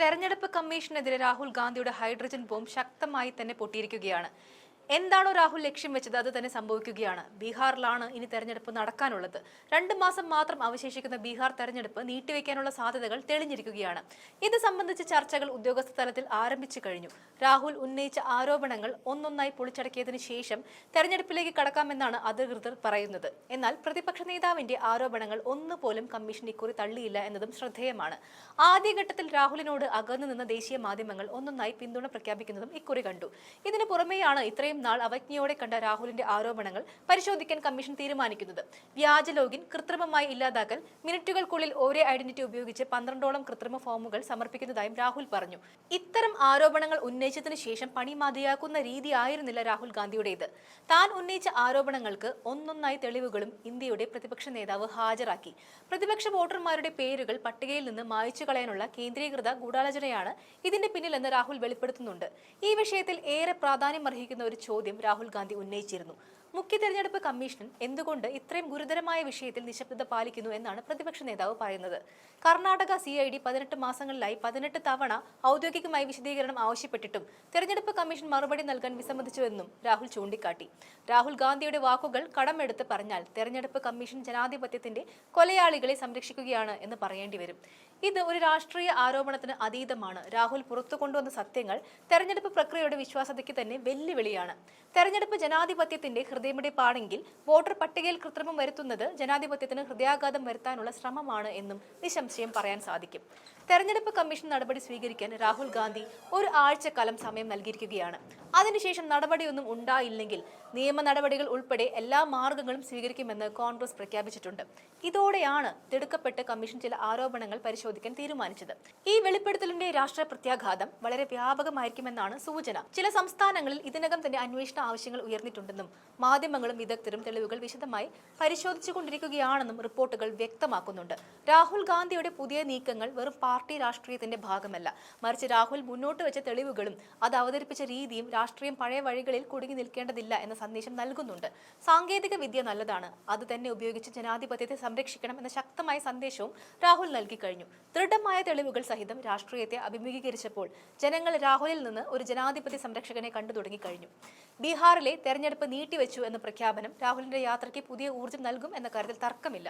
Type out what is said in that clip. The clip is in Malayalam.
തെരഞ്ഞെടുപ്പ് കമ്മീഷനെതിരെ രാഹുൽ ഗാന്ധിയുടെ ഹൈഡ്രജൻ ബോംബ് ശക്തമായി തന്നെ പൊട്ടിയിരിക്കുകയാണ്. എന്താണോ രാഹുൽ ലക്ഷ്യം വെച്ചത് അത് തന്നെ സംഭവിക്കുകയാണ്. ബീഹാറിലാണ് ഇനി തെരഞ്ഞെടുപ്പ് നടക്കാനുള്ളത്. 2 മാസം മാത്രം അവശേഷിക്കുന്ന ബീഹാർ തെരഞ്ഞെടുപ്പ് നീട്ടിവെക്കാനുള്ള സാധ്യതകൾ തെളിഞ്ഞിരിക്കുകയാണ്. ഇത് സംബന്ധിച്ച് ചർച്ചകൾ ഉദ്യോഗസ്ഥ തലത്തിൽ ആരംഭിച്ചു കഴിഞ്ഞു. രാഹുൽ ഉന്നയിച്ച ആരോപണങ്ങൾ ഒന്നൊന്നായി പൊളിച്ചടക്കിയതിനു ശേഷം തെരഞ്ഞെടുപ്പിലേക്ക് കടക്കാമെന്നാണ് അധികൃതർ പറയുന്നത്. എന്നാൽ പ്രതിപക്ഷ നേതാവിന്റെ ആരോപണങ്ങൾ ഒന്നുപോലും കമ്മീഷൻ ഇക്കുറി തള്ളിയില്ല എന്നതും ശ്രദ്ധേയമാണ്. ആദ്യഘട്ടത്തിൽ രാഹുലിനോട് അകന്നു നിന്ന ദേശീയ മാധ്യമങ്ങൾ ഒന്നൊന്നായി പിന്തുണ പ്രഖ്യാപിക്കുന്നതും ഇക്കുറി കണ്ടു. ഇതിനു പുറമെയാണ് ഇത്രയും നാൾ അവജ്ഞയോടെ കണ്ട രാഹുലിന്റെ ആരോപണങ്ങൾ പരിശോധിക്കാൻ കമ്മീഷൻ തീരുമാനിക്കുന്നത്. വ്യാജ ലോഗിൻ കൃത്രിമമായി ഇല്ലാതാക്കൽ, മിനിറ്റുകൾക്കുള്ളിൽ ഒരേ ഐഡന്റിറ്റി ഉപയോഗിച്ച് 12ഓളം കൃത്രിമ ഫോമുകൾ സമർപ്പിക്കുന്നതായും രാഹുൽ പറഞ്ഞു. ഇത്തരം ആരോപണങ്ങൾ ഉന്നയിച്ചതിനു ശേഷം പണി മതിയാക്കുന്ന രീതിയായിരുന്നില്ല രാഹുൽ ഗാന്ധിയുടേത്. താൻ ഉന്നയിച്ച ആരോപണങ്ങൾക്ക് ഒന്നൊന്നായി തെളിവുകളും ഇന്ത്യയുടെ പ്രതിപക്ഷ നേതാവ് ഹാജരാക്കി. പ്രതിപക്ഷ വോട്ടർമാരുടെ പേരുകൾ പട്ടികയിൽ നിന്ന് മായ്ച്ചു കളയാനുള്ള കേന്ദ്രീകൃത ഗൂഢാലോചനയാണ് ഇതിന്റെ പിന്നിലെന്ന് രാഹുൽ വെളിപ്പെടുത്തുന്നുണ്ട്. ഈ വിഷയത്തിൽ ഏറെ പ്രാധാന്യം അർഹിക്കുന്ന ഒരു ചോദ്യം രാഹുൽ ഗാന്ധി ഉന്നയിച്ചിരുന്നു. മുഖ്യ തെരഞ്ഞെടുപ്പ് കമ്മീഷൻ എന്തുകൊണ്ട് ഇത്രയും ഗുരുതരമായ വിഷയത്തിൽ നിശബ്ദത പാലിക്കുന്നു എന്നാണ് പ്രതിപക്ഷ നേതാവ് പറയുന്നത്. കർണാടക CID 18 മാസങ്ങളിലായി 18 തവണ ഔദ്യോഗികമായി വിശദീകരണം ആവശ്യപ്പെട്ടിട്ടും തെരഞ്ഞെടുപ്പ് കമ്മീഷൻ മറുപടി നൽകാൻ വിസമ്മതിച്ചുവെന്നും രാഹുൽ ചൂണ്ടിക്കാട്ടി. രാഹുൽ ഗാന്ധിയുടെ വാക്കുകൾ കടമെടുത്ത് പറഞ്ഞാൽ തെരഞ്ഞെടുപ്പ് കമ്മീഷൻ ജനാധിപത്യത്തിന്റെ കൊലയാളികളെ സംരക്ഷിക്കുകയാണ് എന്ന് പറയേണ്ടി വരും. ഇത് ഒരു രാഷ്ട്രീയ ആരോപണത്തിന് അതീതമാണ്. രാഹുൽ പുറത്തു കൊണ്ടുവന്ന സത്യങ്ങൾ തെരഞ്ഞെടുപ്പ് പ്രക്രിയയുടെ വിശ്വാസ്യതയ്ക്ക് തന്നെ വെല്ലുവിളിയാണ്. തെരഞ്ഞെടുപ്പ് ജനാധിപത്യത്തിന്റെ ഹൃദയമിടിപ്പാണെങ്കിൽ വോട്ടർ പട്ടികയിൽ കൃത്രിമം വരുത്തുന്നത് ജനാധിപത്യത്തിന് ഹൃദയാഘാതം വരുത്താനുള്ള ശ്രമമാണ് എന്നും നിസ്സംശയം പറയാൻ സാധിക്കും. തെരഞ്ഞെടുപ്പ് കമ്മീഷൻ നടപടി സ്വീകരിക്കാൻ രാഹുൽ ഗാന്ധി ഒരു ആഴ്ചക്കാലം സമയം നൽകിയിരിക്കുകയാണ്. അതിനുശേഷം നടപടിയൊന്നും ഉണ്ടായില്ലെങ്കിൽ നിയമ നടപടികൾ ഉൾപ്പെടെ എല്ലാ മാർഗങ്ങളും സ്വീകരിക്കുമെന്ന് കോൺഗ്രസ് പ്രഖ്യാപിച്ചിട്ടുണ്ട്. ഇതോടെയാണ് തിടുക്കപ്പെട്ട് കമ്മീഷൻ ചില ആരോപണങ്ങൾ പരിശോധിക്കാൻ തീരുമാനിച്ചത്. ഈ വെളിപ്പെടുത്തലിന്റെ രാഷ്ട്രീയ പ്രത്യാഘാതം വളരെ വ്യാപകമായിരിക്കുമെന്നാണ് സൂചന. ചില സംസ്ഥാനങ്ങളിൽ ഇതിനകം തന്നെ അന്വേഷണ ആവശ്യങ്ങൾ ഉയർന്നിട്ടുണ്ടെന്നും മാധ്യമങ്ങളും വിദഗ്ധരും തെളിവുകൾ വിശദമായി പരിശോധിച്ചുകൊണ്ടിരിക്കുകയാണെന്നും റിപ്പോർട്ടുകൾ വ്യക്തമാക്കുന്നുണ്ട്. രാഹുൽ ഗാന്ധിയുടെ പുതിയ നീക്കങ്ങൾ വെറും പാർട്ടി രാഷ്ട്രീയത്തിന്റെ ഭാഗമല്ല, മറിച്ച് രാഹുൽ മുന്നോട്ട് വെച്ച തെളിവുകളും അത് അവതരിപ്പിച്ച രീതിയും രാഷ്ട്രീയം പഴയ വഴികളിൽ കുടുങ്ങി നിൽക്കേണ്ടതില്ല എന്ന സന്ദേശം നൽകുന്നുണ്ട്. സാങ്കേതിക വിദ്യ നല്ലതാണ്, അത് തന്നെ ഉപയോഗിച്ച് ജനാധിപത്യത്തെ സംരക്ഷിക്കണം എന്ന ശക്തമായ സന്ദേശവും രാഹുൽ നൽകി കഴിഞ്ഞു. ദൃഢമായ തെളിവുകൾ സഹിതം രാഷ്ട്രീയത്തെ അഭിമുഖീകരിച്ചപ്പോൾ ജനങ്ങൾ രാഹുലിൽ നിന്ന് ഒരു ജനാധിപത്യ സംരക്ഷകനെ കണ്ടു തുടങ്ങിക്കഴിഞ്ഞു. ബീഹാറിലെ തെരഞ്ഞെടുപ്പ് നീട്ടിവെച്ചു എന്ന പ്രഖ്യാപനം രാഹുലിന്റെ യാത്രയ്ക്ക് പുതിയ ഊർജ്ജം നൽകും എന്ന കാര്യത്തിൽ തർക്കമില്ല.